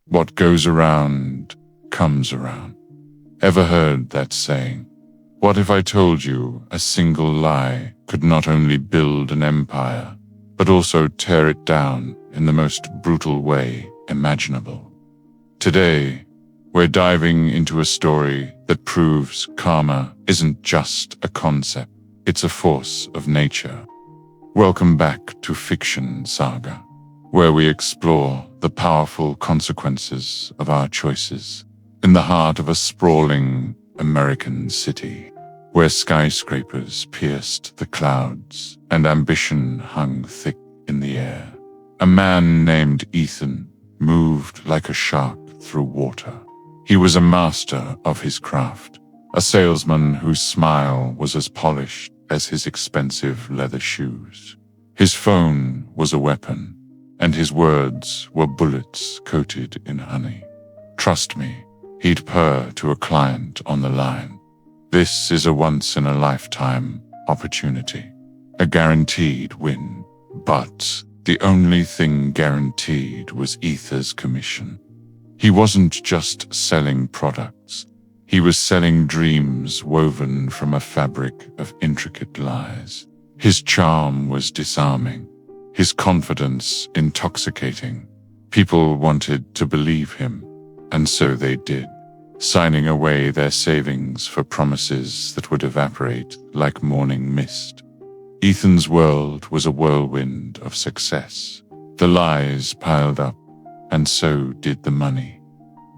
What goes around comes around. Ever heard that saying? What if I told you a single lie could not only build an empire, but also tear it down in the most brutal way imaginable? Today, we're diving into a story that proves karma isn't just a concept, it's a force of nature. Welcome back to Fiction Saga, where we explore the powerful consequences of our choices in the heart of a sprawling American city, where skyscrapers pierced the clouds and ambition hung thick in the air. A man named Ethan moved like a shark through water. He was a master of his craft, a salesman whose smile was as polished as his expensive leather shoes. His phone was a weapon, and his words were bullets coated in honey. Trust me, he'd purr to a client on the line. This is a once-in-a-lifetime opportunity, a guaranteed win. But the only thing guaranteed was Ethan's commission. He wasn't just selling products. He was selling dreams woven from a fabric of intricate lies. His charm was disarming, his confidence intoxicating. People wanted to believe him, and so they did, signing away their savings for promises that would evaporate like morning mist. Ethan's world was a whirlwind of success. The lies piled up, and so did the money.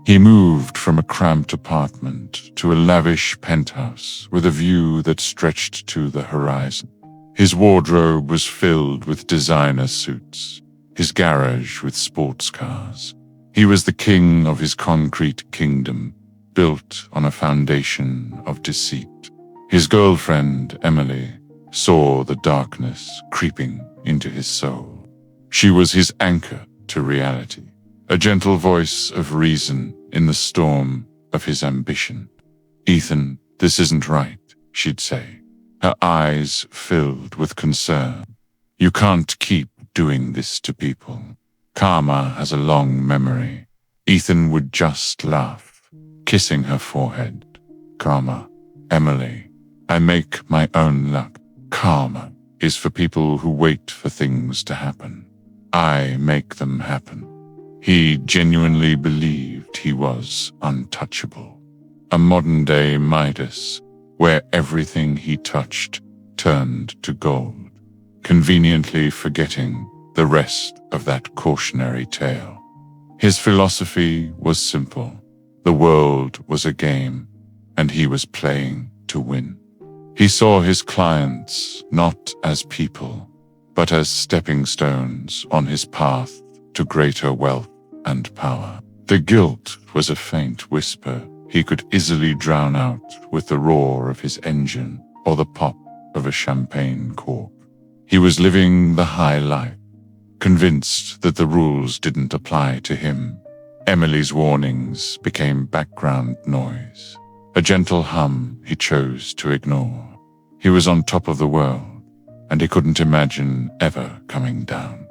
He moved from a cramped apartment to a lavish penthouse with a view that stretched to the horizon. His wardrobe was filled with designer suits, his garage with sports cars. He was the king of his concrete kingdom, built on a foundation of deceit. His girlfriend, Emily, saw the darkness creeping into his soul. She was his anchor to reality, a gentle voice of reason in the storm of his ambition. "Ethan, this isn't right," she'd say, her eyes filled with concern. "You can't keep doing this to people. Karma has a long memory." Ethan would just laugh, kissing her forehead. "Karma, Emily, I make my own luck. Karma is for people who wait for things to happen. I make them happen." He genuinely believed he was untouchable, a modern-day Midas, where everything he touched turned to gold, conveniently forgetting the rest of that cautionary tale. His philosophy was simple. The world was a game, and he was playing to win. He saw his clients not as people, but as stepping stones on his path to greater wealth and power. The guilt was a faint whisper he could easily drown out with the roar of his engine or the pop of a champagne cork. He was living the high life, convinced that the rules didn't apply to him. Emily's warnings became background noise, a gentle hum he chose to ignore. He was on top of the world, and he couldn't imagine ever coming down.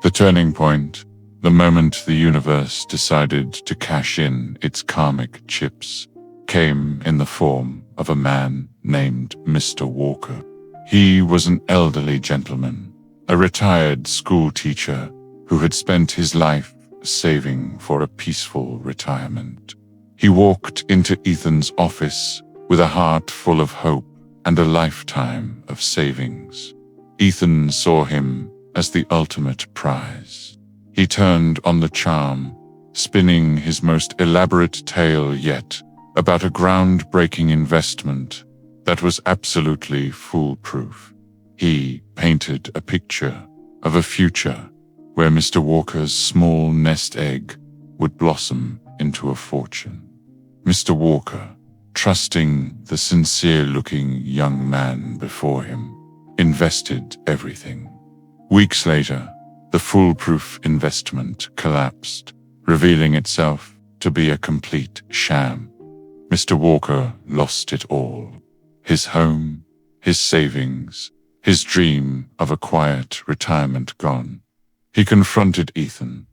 The turning point, the moment the universe decided to cash in its karmic chips, came in the form of a man named Mr. Walker. He was an elderly gentleman, a retired school teacher who had spent his life saving for a peaceful retirement. He walked into Ethan's office with a heart full of hope and a lifetime of savings. Ethan saw him as the ultimate prize. He turned on the charm, spinning his most elaborate tale yet about a groundbreaking investment that was absolutely foolproof. He painted a picture of a future where Mr. Walker's small nest egg would blossom into a fortune. Mr. Walker, trusting the sincere-looking young man before him, invested everything. Weeks later, the foolproof investment collapsed, revealing itself to be a complete sham. Mr. Walker lost it all. His home, his savings, his dream of a quiet retirement gone. He confronted Ethan,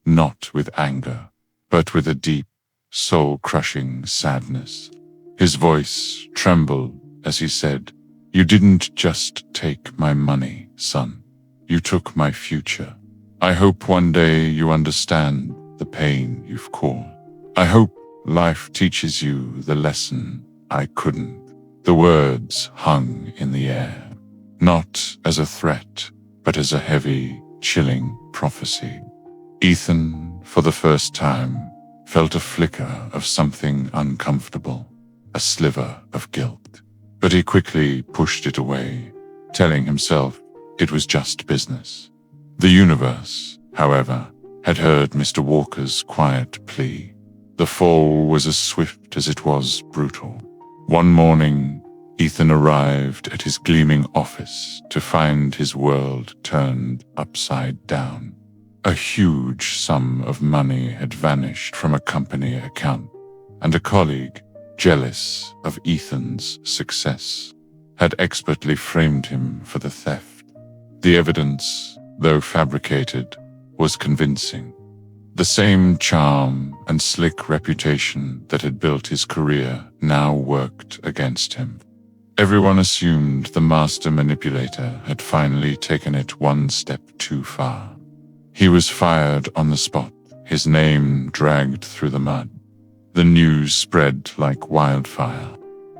not with anger, but with a deep, soul-crushing sadness. His voice trembled as he said, "You didn't just take my money, son. You took my future. I hope one day you understand the pain you've caused. I hope life teaches you the lesson I couldn't." The words hung in the air, not as a threat, but as a heavy, chilling prophecy. Ethan, for the first time, felt a flicker of something uncomfortable, a sliver of guilt. But he quickly pushed it away, telling himself it was just business. The universe, however, had heard Mr. Walker's quiet plea. The fall was as swift as it was brutal. One morning, Ethan arrived at his gleaming office to find his world turned upside down. A huge sum of money had vanished from a company account, and a colleague, jealous of Ethan's success, had expertly framed him for the theft. The evidence, though fabricated, was convincing. The same charm and slick reputation that had built his career now worked against him. Everyone assumed the master manipulator had finally taken it one step too far. He was fired on the spot, his name dragged through the mud. The news spread like wildfire.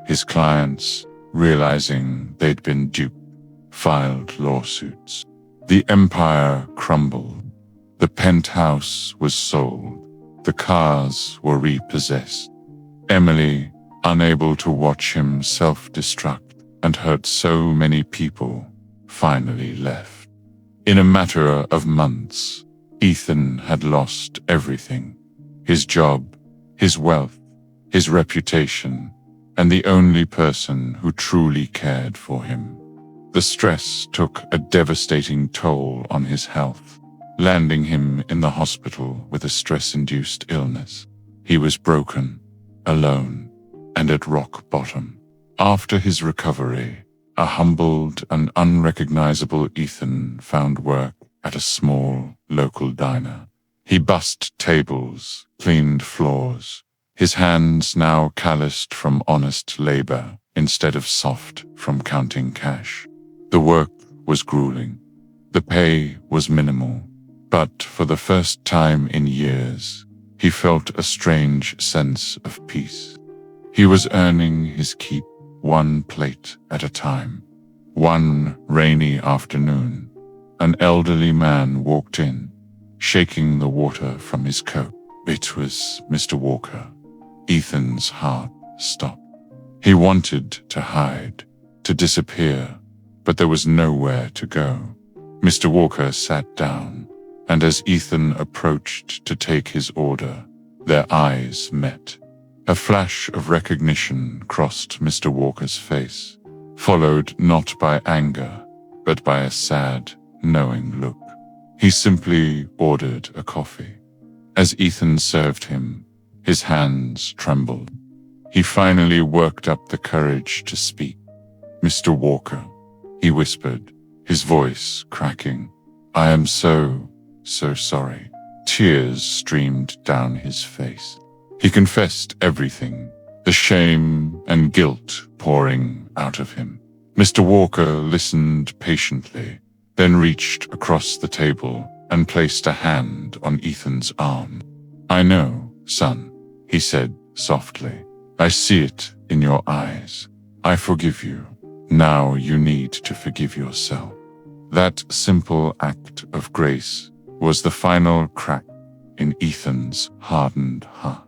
His clients, realizing they'd been duped, filed lawsuits. The empire crumbled. The penthouse was sold. The cars were repossessed. Emily, unable to watch him self-destruct and hurt so many people, finally left. In a matter of months, Ethan had lost everything: his job, his wealth, his reputation, and the only person who truly cared for him. The stress took a devastating toll on his health, landing him in the hospital with a stress-induced illness. He was broken, alone, and at rock bottom. After his recovery, a humbled and unrecognizable Ethan found work at a small local diner. He bussed tables, cleaned floors, his hands now calloused from honest labor instead of soft from counting cash. The work was grueling. The pay was minimal, but for the first time in years, he felt a strange sense of peace. He was earning his keep, one plate at a time. One rainy afternoon, an elderly man walked in, shaking the water from his coat. It was Mr. Walker. Ethan's heart stopped. He wanted to hide, to disappear, but there was nowhere to go. Mr. Walker sat down, and as Ethan approached to take his order, their eyes met. A flash of recognition crossed Mr. Walker's face, followed not by anger, but by a sad, knowing look. He simply ordered a coffee. As Ethan served him, his hands trembled. He finally worked up the courage to speak. "Mr. Walker," he whispered, his voice cracking. "I am so sorry." Tears streamed down his face. He confessed everything, the shame and guilt pouring out of him. Mr. Walker listened patiently, then reached across the table and placed a hand on Ethan's arm. "I know, son," he said softly. "I see it in your eyes. I forgive you. Now you need to forgive yourself." That simple act of grace was the final crack in Ethan's hardened heart.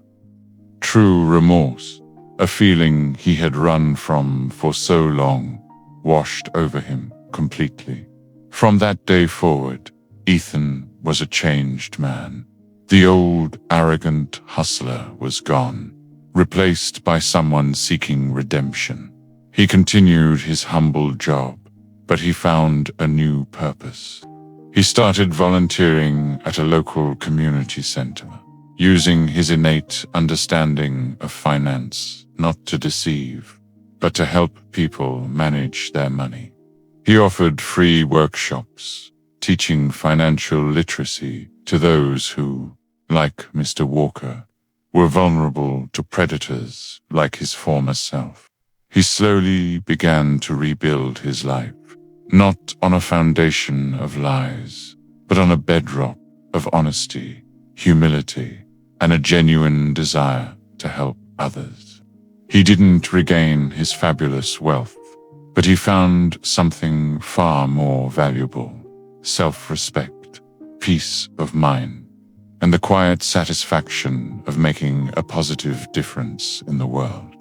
True remorse, a feeling he had run from for so long, washed over him completely. From that day forward, Ethan was a changed man. The old, arrogant hustler was gone, replaced by someone seeking redemption. He continued his humble job, but he found a new purpose. He started volunteering at a local community center, using his innate understanding of finance not to deceive, but to help people manage their money. He offered free workshops, teaching financial literacy to those who, like Mr. Walker, were vulnerable to predators like his former self. He slowly began to rebuild his life, not on a foundation of lies, but on a bedrock of honesty, humility, and a genuine desire to help others. He didn't regain his fabulous wealth, but he found something far more valuable: self-respect, peace of mind, and the quiet satisfaction of making a positive difference in the world.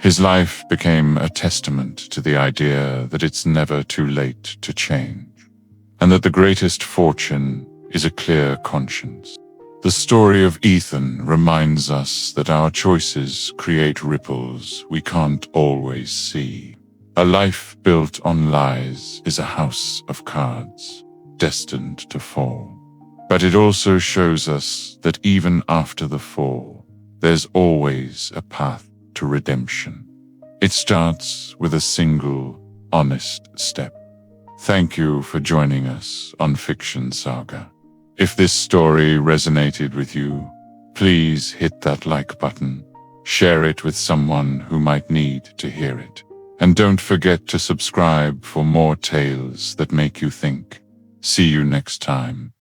His life became a testament to the idea that it's never too late to change, and that the greatest fortune is a clear conscience. The story of Ethan reminds us that our choices create ripples we can't always see. A life built on lies is a house of cards, destined to fall. But it also shows us that even after the fall, there's always a path to redemption. It starts with a single, honest step. Thank you for joining us on Fiction Saga. If this story resonated with you, please hit that like button, share it with someone who might need to hear it, and don't forget to subscribe for more tales that make you think. See you next time.